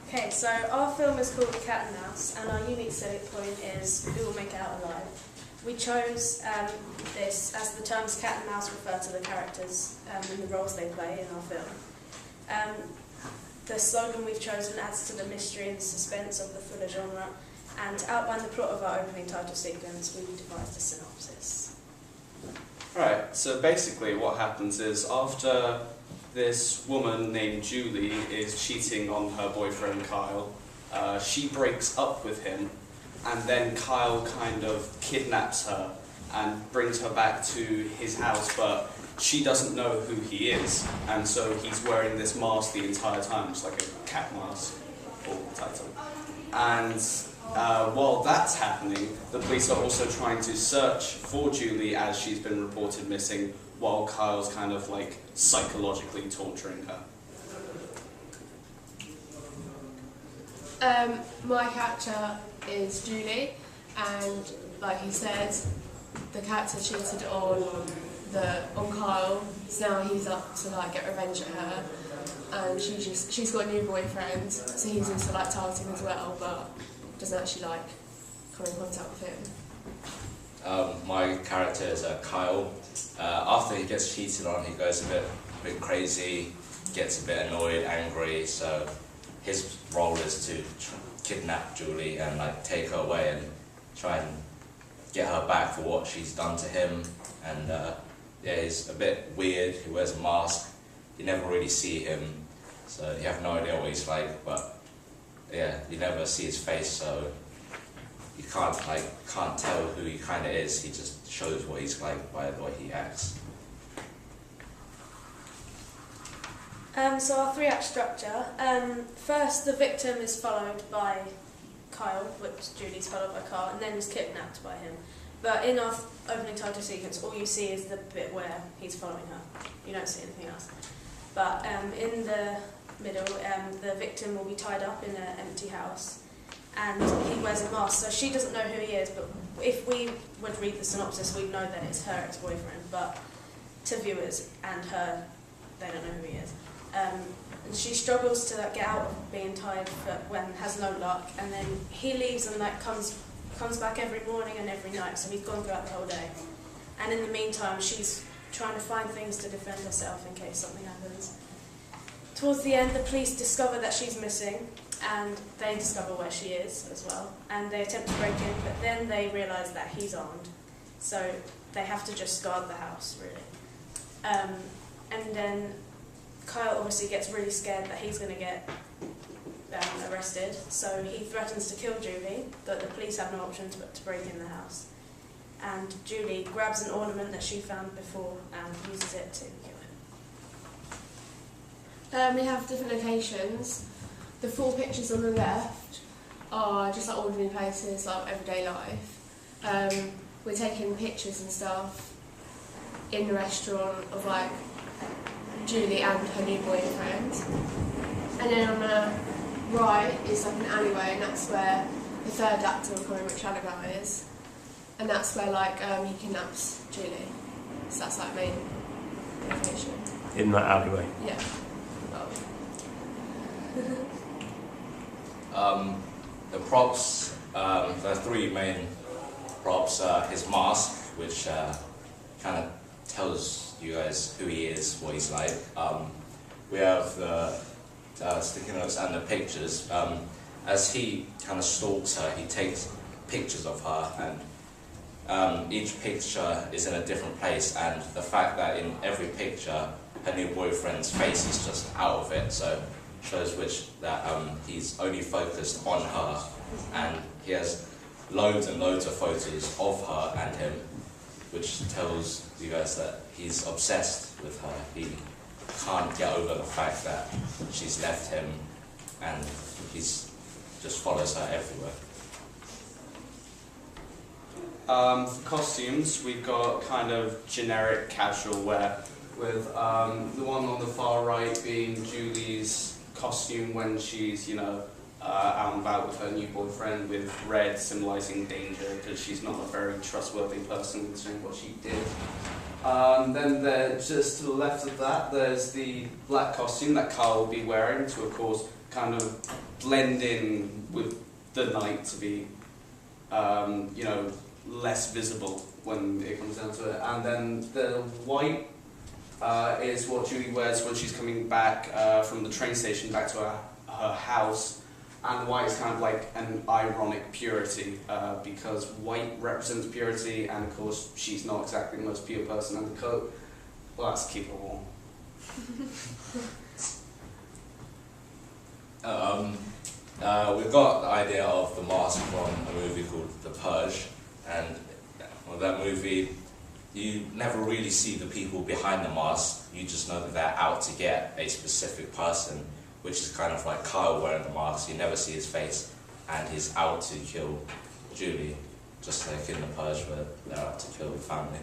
Okay, so our film is called Cat and Mouse, and our unique selling point is who will make it out alive. We chose this as the terms cat and mouse refer to the characters and the roles they play in our film. The slogan we've chosen adds to the mystery and suspense of the thriller genre, and to outline the plot of our opening title sequence, we've devised a synopsis. Right, so basically what happens is after this woman named Julie is cheating on her boyfriend Kyle, she breaks up with him, and then Kyle kind of kidnaps her and brings her back to his house, but she doesn't know who he is, and so he's wearing this mask the entire time, just like a cat mask, full title. And while that's happening, the police are also trying to search for Julie as she's been reported missing, while Kyle's kind of like psychologically torturing her. My character is Julie, and like he said, the character cheated on Kyle, so now he's up to like get revenge at her, and she's got a new boyfriend, so he's into like targeting as well, but doesn't actually like come in contact with him. My character is Kyle. After he gets cheated on, he goes a bit crazy, gets a bit annoyed, angry, so his role is to kidnap Julie and like take her away and try and get her back for what she's done to him. And yeah, he's a bit weird, he wears a mask, you never really see him, so you have no idea what he's like, but yeah, you never see his face, so you can't tell who he kind of is. He just shows what he's like by the way he acts. So our three-act structure. First, the victim is followed by Kyle, which Julie's followed by Kyle, and then is kidnapped by him. But in our opening title sequence, all you see is the bit where he's following her. You don't see anything else. But in the middle, the victim will be tied up in an empty house, and he wears a mask, so she doesn't know who he is, but if we would read the synopsis, we'd know that it's her ex-boyfriend, but to viewers and her, they don't know who he is. And she struggles to get out of being tied when has no luck, and then he leaves and comes back every morning and every night, so he's gone throughout the whole day. And in the meantime, she's trying to find things to defend herself in case something happens. Towards the end, the police discover that she's missing, and they discover where she is as well, and they attempt to break in, but then they realise that he's armed, so they have to just guard the house, really. And then Kyle obviously gets really scared that he's going to get arrested, so he threatens to kill Julie, but the police have no option but to break in the house. And Julie grabs an ornament that she found before and uses it to kill him. We have different locations. The 4 pictures on the left are just like ordinary places, like everyday life. We're taking pictures and stuff in the restaurant of like Julie and her new boyfriend. And then on the right is like an alleyway, and that's where the third actor will come in, which Annabelle is. And that's where like he kidnaps Julie. So that's like main location. In that alleyway? Yeah. The props, there are 3 main props. His mask, which kind of tells you guys who he is, what he's like. We have the sticky notes and the pictures. As he kind of stalks her, he takes pictures of her, and each picture is in a different place, and the fact that in every picture her new boyfriend's face is just out of it, so shows that he's only focused on her, and he has loads and loads of photos of her and him, which tells you guys that he's obsessed with her. He can't get over the fact that she's left him, and he just follows her everywhere. For costumes, we've got kind of generic casual wear, with the one on the far right being Julie's costume when she's, out and about with her new boyfriend, with red symbolising danger because she's not a very trustworthy person considering what she did. Then there, just to the left of that, there's the black costume that Kyle will be wearing to, of course, kind of blend in with the night to be, you know, less visible when it comes down to it. And then the white is what Julie wears when she's coming back from the train station back to her house. And white is kind of like an ironic purity, because white represents purity, and of course she's not exactly the most pure person, and the coat, well, that's to keep her warm. We've got the idea of the mask from a movie called The Purge, and with that movie, you never really see the people behind the mask, you just know that they're out to get a specific person, which is kind of like Kyle wearing the mask. You never see his face, and he's out to kill Julie, just like in The Purge where they're out to kill the family.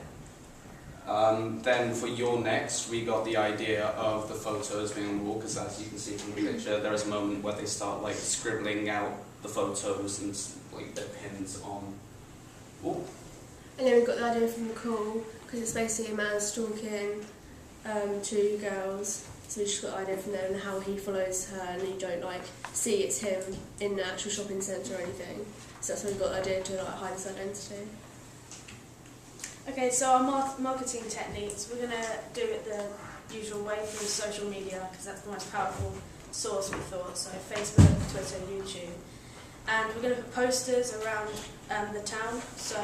Then for your next, we got the idea of the photos being on the wall, because as you can see from the picture, there is a moment where they start like scribbling out the photos and like their pins on. Ooh. And then we got the idea from Nicole, because it's basically a man stalking two girls. So we just got the idea from there and how he follows her, and you don't like see it's him in the actual shopping centre or anything. So that's where we got the idea to like hide his identity. Okay, so our marketing techniques, we're going to do it the usual way through social media, because that's the most powerful source, we thought. So Facebook, Twitter, YouTube. And we're going to put posters around the town, so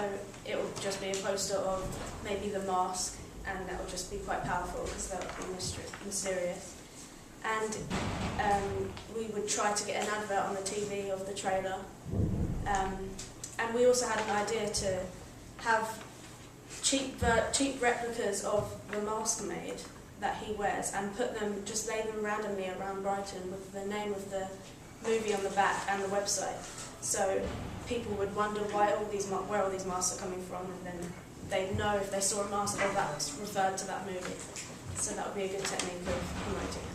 it will just be a poster of maybe the mask, and that will just be quite powerful because that will be mysterious. And we would try to get an advert on the TV of the trailer. And we also had an idea to have cheap replicas of the mask made that he wears, and just lay them randomly around Brighton with the name of the movie on the back and the website. So people would wonder where all these masks are coming from, and then they'd know if they saw a mask, oh, that's referred to that movie. So that would be a good technique of promoting.